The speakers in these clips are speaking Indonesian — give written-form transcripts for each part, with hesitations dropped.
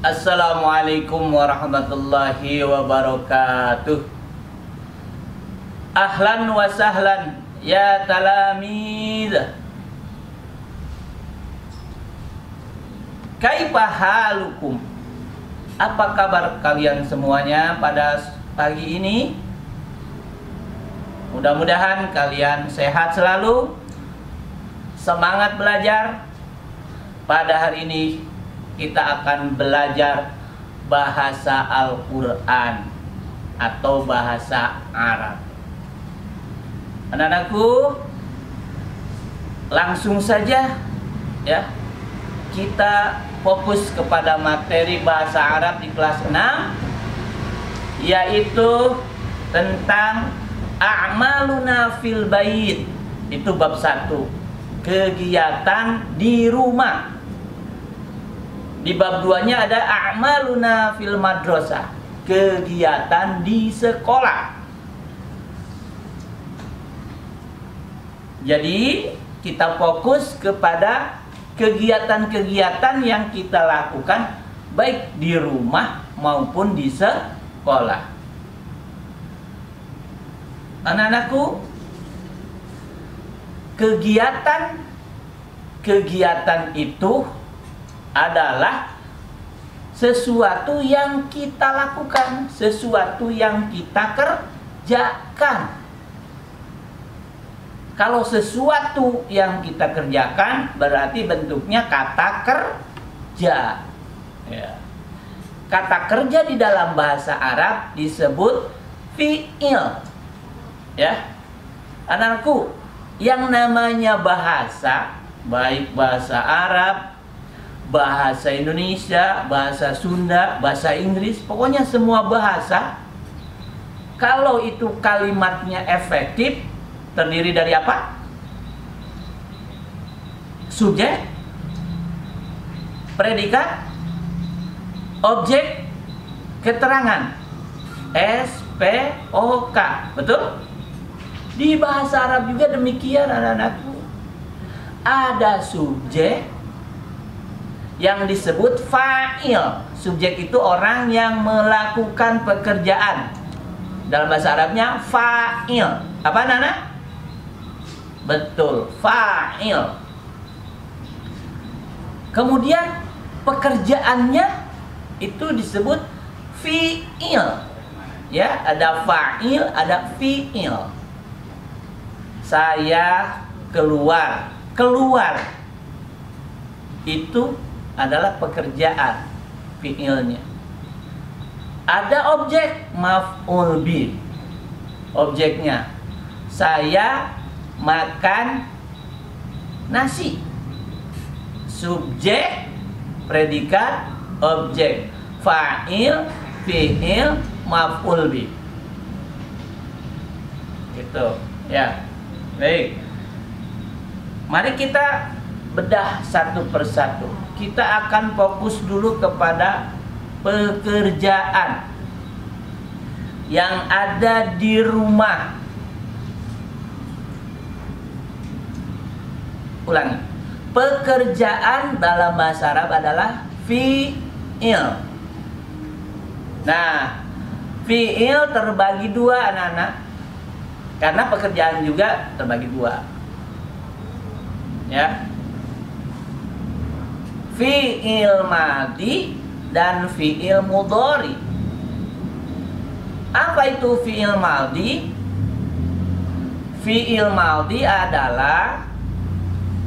Assalamualaikum warahmatullahi wabarakatuh. Ahlan wa sahlan ya talamid. Kaifa halukum? Apa kabar kalian semuanya pada pagi ini? Mudah-mudahan kalian sehat selalu, semangat belajar. Pada hari ini kita akan belajar bahasa Al-Quran atau bahasa Arab. Anak-anakku, langsung saja ya, kita fokus kepada materi bahasa Arab di kelas 6, yaitu tentang a'maluna fil bait. Itu bab 1, kegiatan di rumah. Di bab 2-nya ada a'maluna fil madrasah, kegiatan di sekolah. Jadi kita fokus kepada kegiatan-kegiatan yang kita lakukan baik di rumah maupun di sekolah. Anak-anakku, kegiatan itu adalah sesuatu yang kita lakukan, sesuatu yang kita kerjakan. Kalau sesuatu yang kita kerjakan berarti bentuknya kata kerja. Ya. Kata kerja di dalam bahasa Arab disebut fi'il. Ya. Anakku, yang namanya bahasa, baik bahasa Arab, bahasa Indonesia, bahasa Sunda, bahasa Inggris, pokoknya semua bahasa, kalau itu kalimatnya efektif, terdiri dari apa? Subjek, predikat, objek, keterangan. SPOK. Betul? Di bahasa Arab juga demikian, anak-anakku. Ada subjek yang disebut fa'il. Subjek itu orang yang melakukan pekerjaan. Dalam bahasa Arabnya fa'il. Apa, Nana? Betul, fa'il. Kemudian pekerjaannya itu disebut fi'il. Ya, ada fa'il, ada fi'il. Saya keluar. Keluar itu adalah pekerjaan, fi'ilnya. Ada objek, maf'ul bih. Objeknya, saya makan nasi. Subjek, predikat, objek. Fa'il, fi'il, maf'ul bih. Gitu ya. Baik, mari kita bedah satu persatu. Kita akan fokus dulu kepada pekerjaan yang ada di rumah. Ulangi. Pekerjaan dalam bahasa Arab adalah fi'il. Nah, fi'il terbagi dua, anak-anak. Karena pekerjaan juga terbagi dua. Ya. Fi'il madi dan fi'il mudhari. Apa itu fi'il madi? Fi'il madi adalah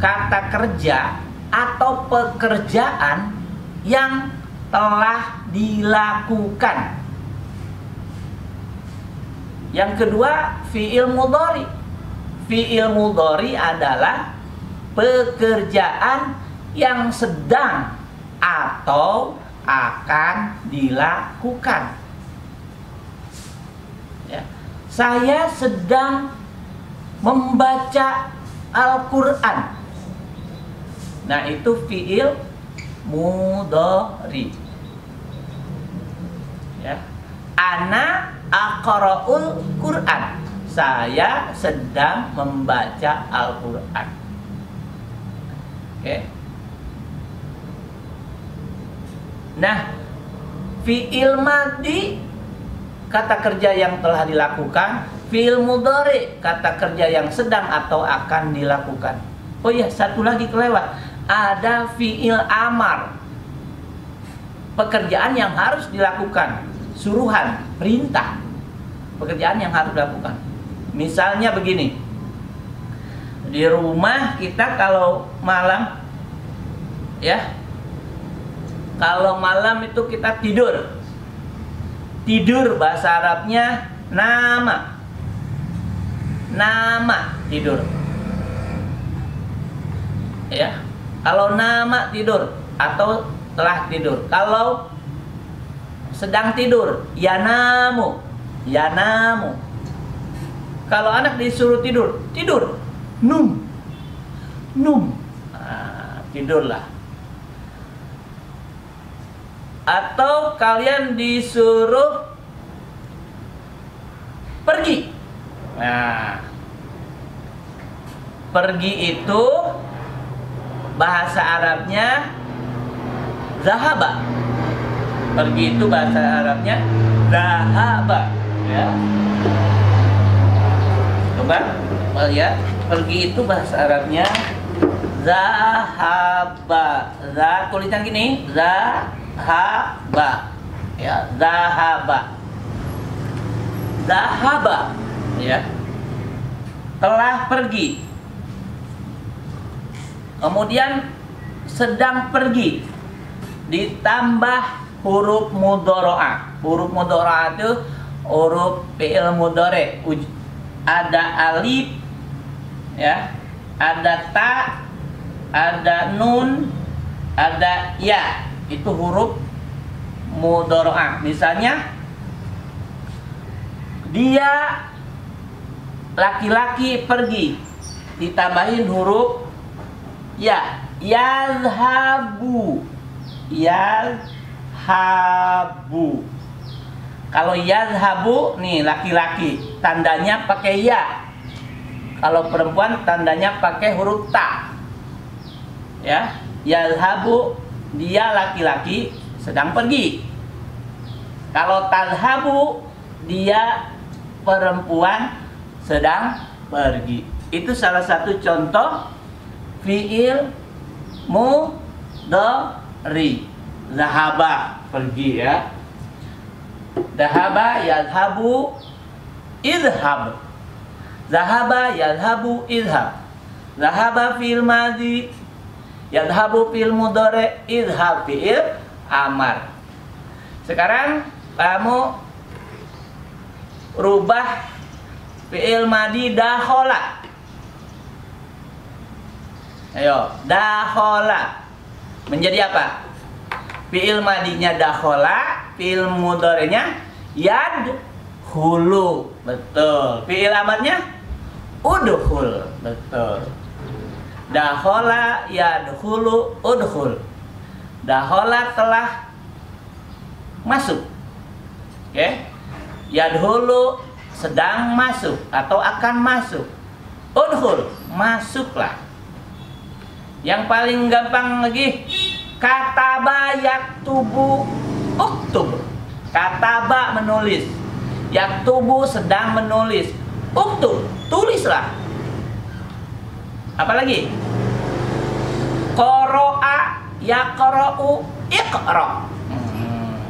kata kerja atau pekerjaan yang telah dilakukan. Yang kedua, fi'il mudhari. Fi'il mudhari adalah pekerjaan yang sedang atau akan dilakukan. Ya. Saya sedang membaca Al-Quran. Nah, itu fi'il mudhari. Ya. Ana aqra'ul Quran. Saya sedang membaca Al-Quran. Oke. Nah, fi'il madi kata kerja yang telah dilakukan, fi'il mudhari kata kerja yang sedang atau akan dilakukan. Oh iya, satu lagi kelewat. Ada fi'il amar, pekerjaan yang harus dilakukan, suruhan, perintah, pekerjaan yang harus dilakukan. Misalnya begini, di rumah kita kalau malam, ya, kalau malam itu kita tidur. Tidur bahasa Arabnya nama. Nama tidur. Ya, kalau nama tidur atau telah tidur. Kalau sedang tidur, yanamu, yanamu. Kalau anak disuruh tidur, tidur, num, num, tidurlah. Atau kalian disuruh pergi. Nah, pergi itu bahasa Arabnya zahaba. Pergi itu bahasa Arabnya zahaba, ya. Coba lihat, pergi itu bahasa Arabnya zahaba. Tulisan gini, zahaba, ya, zahaba, zahaba, ya, telah pergi. Kemudian sedang pergi ditambah huruf mudharaah. Huruf mudharaah itu huruf fi'il mudhari. Ada alif, ya, ada ta, ada nun, ada ya. Itu huruf mudharaah. Misalnya dia laki-laki pergi, ditambahin huruf ya, yazhabu, yazhabu. Kalau yazhabu nih laki-laki, tandanya pakai ya. Kalau perempuan tandanya pakai huruf ta. Ya, yazhabu, dia laki-laki sedang pergi. Kalau tazhabu, dia perempuan sedang pergi. Itu salah satu contoh fi'il mudhari. Zahaba, pergi, ya. Zahaba yazhabu idhab. Zahaba yazhabu idhab. Zahaba fi'il madhi, yazhabu fi'il mudhari, idhab fi'il amar. Sekarang kamu rubah fi'il madhi dakhala. Ayo, dakhala menjadi apa? Fi'il madinya dakhala, fi'il mudhari'nya yadkhulu. Betul. Fi'il amarnya udkhul. Betul. Dakhala yadkhulu udkhul. Dakhala telah masuk. Oke. Yadkhulu sedang masuk atau akan masuk. Udkhul, masuklah. Yang paling gampang lagi, kataba yaktubu uktub. Kataba menulis, yaktubu sedang menulis, uktub tulislah. Apalagi? Qara'a yaqra'u iqra.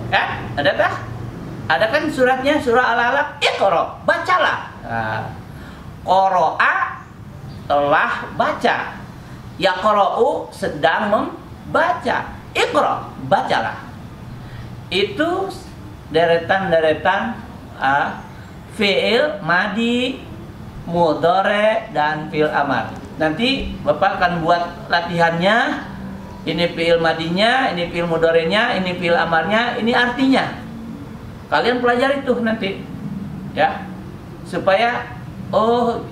Kan? Ada tak? Ada kan suratnya, surah Al-Alaq, iqra, bacalah. Qara'a telah baca. Yaqra'u sedang membaca. Iqra, bacalah. Itu deretan-deretan fi'il madi, mudhari, dan fi'il amar. Nanti Bapak akan buat latihannya. Ini fi'il madinya, ini fi'il mudhari'nya, ini fi'il amarnya, ini artinya. Kalian pelajari tuh nanti, ya, supaya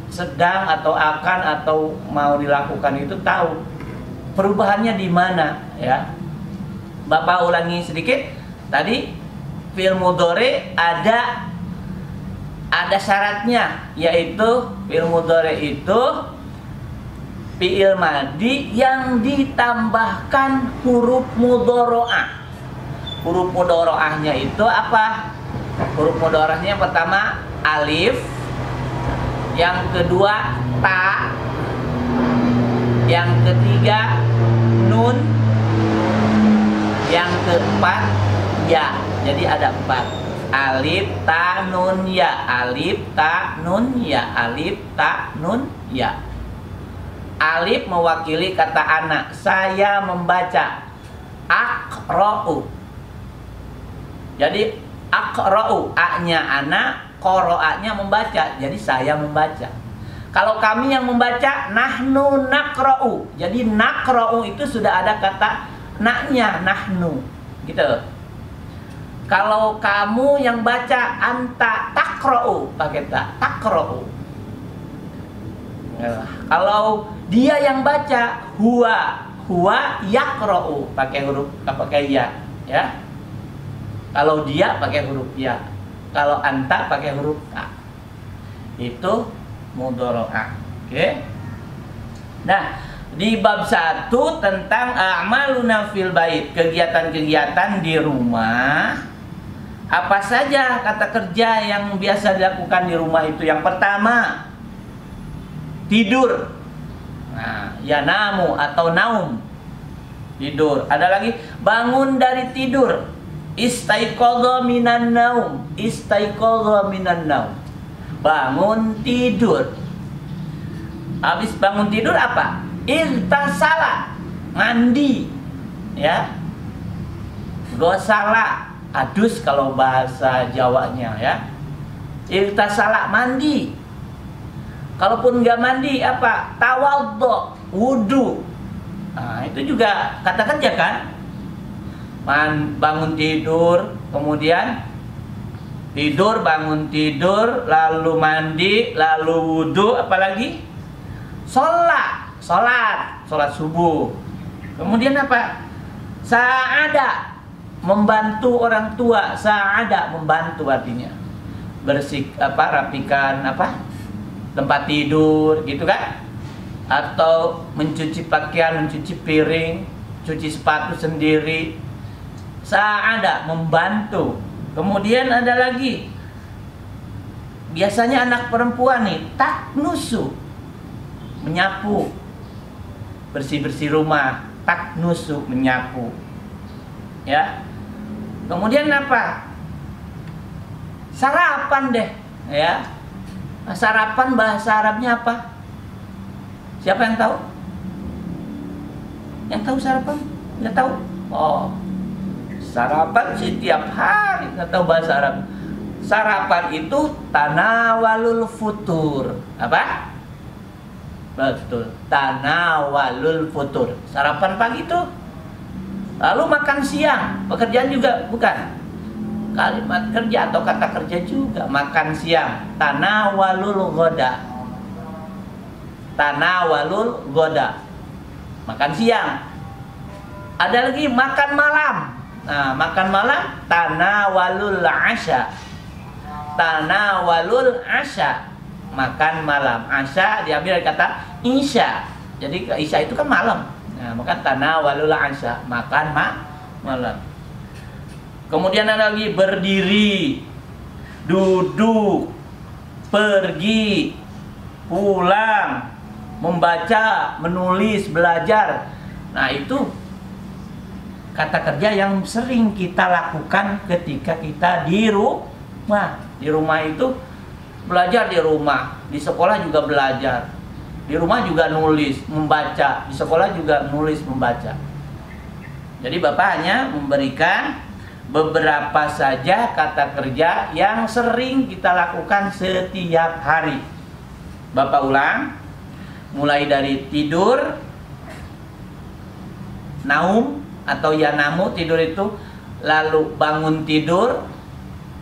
sedang atau akan atau mau dilakukan itu tahu perubahannya di mana, ya. Bapak ulangi sedikit. Tadi fi'il mudhari ada syaratnya, yaitu fi'il mudhari itu fi'il madi yang ditambahkan huruf mudharaah. huruf mudharaahnya itu apa? Huruf mudharaahnya yang pertama alif, yang kedua ta, yang ketiga nun, yang keempat ya. Jadi ada 4. Alif, ta, nun, ya. Alif, ta, nun, ya. Alif, ta, nun, ya. Alif mewakili kata anak. Saya membaca. Aqra'u. Jadi aqra'u, a-nya anak, qoro'anya membaca. Jadi saya membaca. Kalau kami yang membaca, nahnu naqra'u. Jadi naqra'u itu sudah ada kata naknya, nahnu. Gitu. Kalau kamu yang baca, anta taqra'u, pakai ta, taqra'u. Kalau dia yang baca, huwa yaqra'u, pakai huruf, pakai ya. Kalau dia pakai huruf ya. Kalau anta pakai huruf ta. Itu mudharaah. Oke. Nah, di bab 1 tentang a'maluna fil bait, kegiatan-kegiatan di rumah. Apa saja kata kerja yang biasa dilakukan di rumah itu? Yang pertama, tidur. Nah, ya namu atau naum. Tidur. Ada lagi, bangun dari tidur. Istaiqadha minan naum. Istaiqadha minan naum. Bangun tidur. Habis bangun tidur apa? Irtasala, mandi. Ya. Gosala, adus kalau bahasa Jawanya ya. Irtasala, mandi. Kalaupun nggak mandi apa? Tawaddo, wudu. Nah, itu juga kata kerja kan? Bangun tidur, kemudian tidur, bangun tidur, lalu mandi, lalu wudu, apalagi? Sholat subuh. Kemudian apa? Sa'ada, membantu orang tua. Sa'ada, membantu artinya bersih rapikan tempat tidur gitu kan, atau mencuci pakaian, mencuci piring, cuci sepatu sendiri. Sa'ada, membantu. Kemudian ada lagi, biasanya anak perempuan nih, taknusu, menyapu, bersih-bersih rumah. Taknusu, menyapu ya. Kemudian apa? Sarapan deh ya. Nah, sarapan bahasa Arabnya apa? Siapa yang tahu? Yang tahu sarapan? Nggak tahu? Oh, sarapan setiap hari, nggak tahu bahasa Arab. Sarapan itu tanawalul futur. Apa? Betul, tanawalul futur. Sarapan pagi itu. Lalu makan siang, pekerjaan juga bukan? Kalimat kerja atau kata kerja juga. Makan siang, tanawalul ghoda. Tanawalul ghoda, makan siang. Ada lagi makan malam. Nah, makan malam, tanawalul asya. Tanawalul asya, makan malam. Asya diambil dari kata isya. Jadi isya itu kan malam. Nah, maka tanawalul asya, makan malam. Kemudian ada lagi berdiri, duduk, pergi, pulang, membaca, menulis, belajar. Nah, itu kata kerja yang sering kita lakukan ketika kita di rumah. Di rumah itu belajar, di rumah, di sekolah juga belajar, di rumah juga nulis, membaca, di sekolah juga nulis, membaca. Jadi Bapak hanya memberikan beberapa saja kata kerja yang sering kita lakukan setiap hari. Bapak ulang, mulai dari tidur, naum atau yanamu, tidur itu, lalu bangun tidur,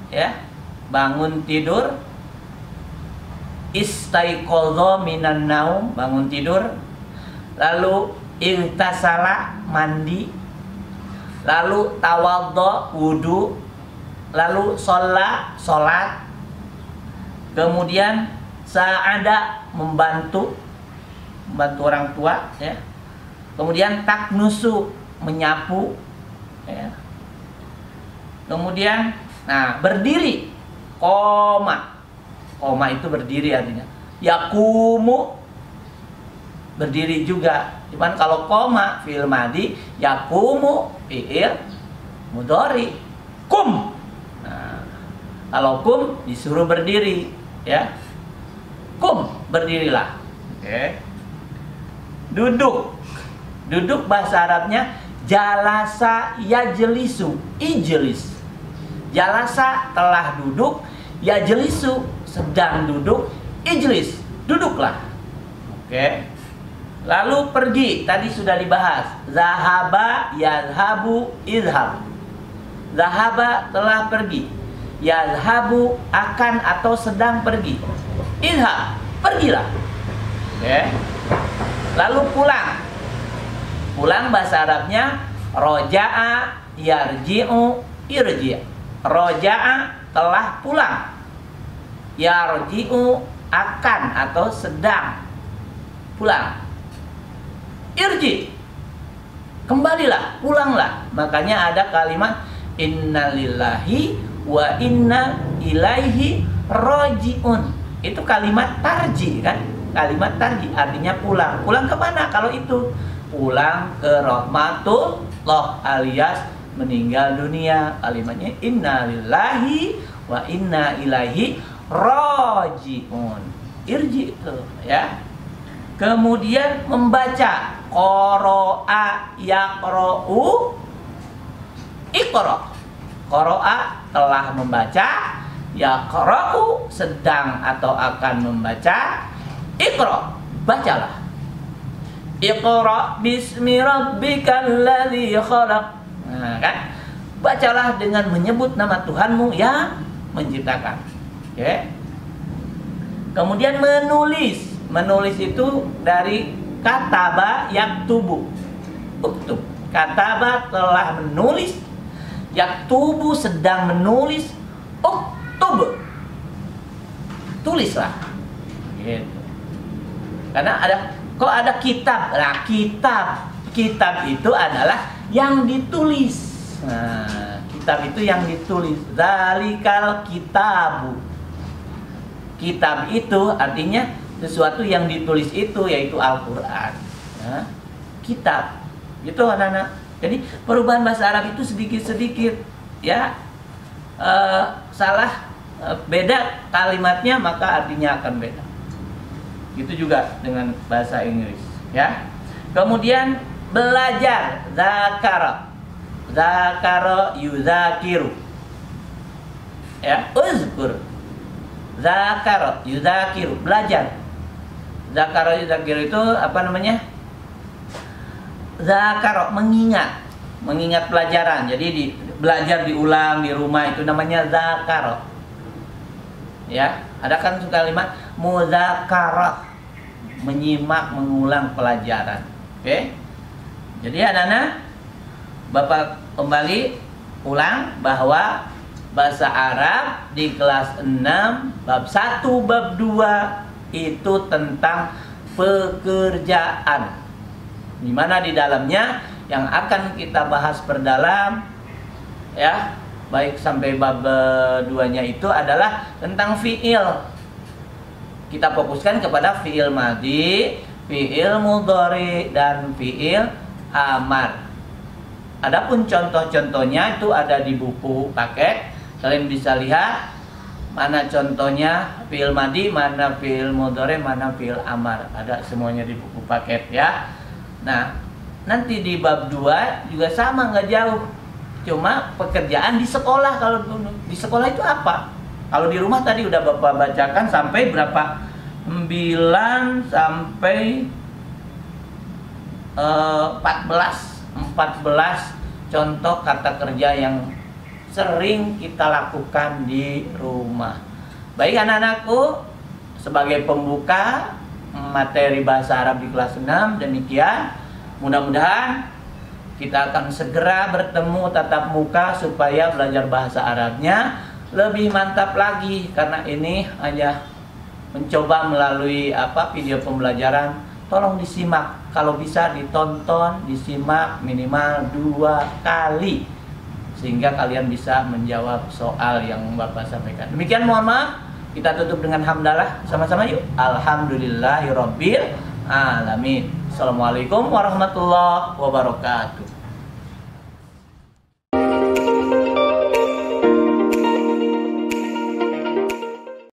ya, bangun tidur, istaiqadha minan naum, bangun tidur, lalu irtasala, mandi, lalu tawaddo, wudu, lalu sholat, kemudian sa'ada, membantu orang tua ya. Kemudian taknusu, menyapu ya. Kemudian, nah berdiri, koma. Koma itu berdiri artinya. Yakumu, berdiri juga. Cuman kalau koma fi'il madi, yakumu fi'il mudhari. Kum. Nah, kalau kum disuruh berdiri, ya. Kum, berdirilah. Oke. Duduk. Duduk bahasa Arabnya jalasa yajlisu, ijlis. Jalasa telah duduk, yajlisu sedang duduk, ijlis duduklah. Oke. Lalu pergi, tadi sudah dibahas. Zahaba yazhabu izhab. Zahaba telah pergi. Yazhabu akan atau sedang pergi. Izhab, pergilah. Oke. Lalu pulang. Pulang bahasa Arabnya roja'a yarji'u irji'. Roja'a telah pulang. Yarji'u akan atau sedang pulang. Irji, kembalilah, pulanglah. Makanya ada kalimat innalillahi wa inna ilaihi roji'un. Itu kalimat tarji kan? Kalimat tarji artinya pulang. Pulang ke mana kalau itu? Pulang ke rahmatullah alias meninggal dunia. Kalimatnya innalillahi wa inna ilaihi roji'un. Irji itu ya. Kemudian membaca qara'a yaqra'u iqra. Qara'a telah membaca, yaqra'u sedang atau akan membaca, iqra bacalah. Iqra bismi rabbikal ladzi khalaq. Nah, kan? Bacalah dengan menyebut nama Tuhanmu yang menciptakan. Oke. Kemudian menulis. Menulis itu dari kataba yaktubu. Uktub. Kataba telah menulis. Yaktubu sedang menulis. Uktub. Tulislah. Gitu. Karena kok ada kitab. Nah, kitab itu adalah yang ditulis. Nah, kitab itu yang ditulis. Zalikal kitabu. Kitab itu artinya sesuatu yang ditulis itu, yaitu Al-Quran. Nah, kitab itu anak-anak. Jadi perubahan bahasa Arab itu sedikit-sedikit ya, salah beda kalimatnya maka artinya akan beda. Itu juga dengan bahasa Inggris ya. Kemudian belajar, zakara. Zakara yuzakiru. Ya, uzkur. Zakara yuzakiru, belajar. Zakara yuzakiru itu apa namanya? Zakara, mengingat pelajaran. Jadi belajar diulang di rumah itu namanya zakara. Ya, ada kan kalimat muzakarah, menyimak, mengulang pelajaran. Oke. Jadi anak-anak, Bapak kembali ulang bahwa bahasa Arab di kelas 6 bab 1 bab 2 itu tentang pekerjaan, di mana di dalamnya yang akan kita bahas perdalam ya, baik sampai bab 2-nya itu adalah tentang fiil. Kita fokuskan kepada fiil madhi, fiil mudhari dan fiil amar. Adapun contoh-contohnya itu ada di buku paket. Kalian bisa lihat mana contohnya fiil madhi, mana fiil mudhari, mana fiil amar. Ada semuanya di buku paket ya. Nah, nanti di bab 2 juga sama, nggak jauh. Cuma pekerjaan di sekolah. Kalau di sekolah itu apa? Kalau di rumah tadi udah Bapak bacakan sampai berapa? 9 sampai 14 contoh kata kerja yang sering kita lakukan di rumah. Baik anak-anakku, sebagai pembuka materi bahasa Arab di kelas 6 demikian. Mudah-mudahan kita akan segera bertemu tatap muka supaya belajar bahasa Arabnya lebih mantap lagi, karena ini hanya mencoba melalui video pembelajaran. Tolong disimak, kalau bisa ditonton, disimak minimal 2 kali sehingga kalian bisa menjawab soal yang Bapak sampaikan. Demikian, mohon maaf. Kita tutup dengan hamdalah sama-sama yuk. Alhamdulillahirabbil alamin. Assalamualaikum warahmatullahi wabarakatuh.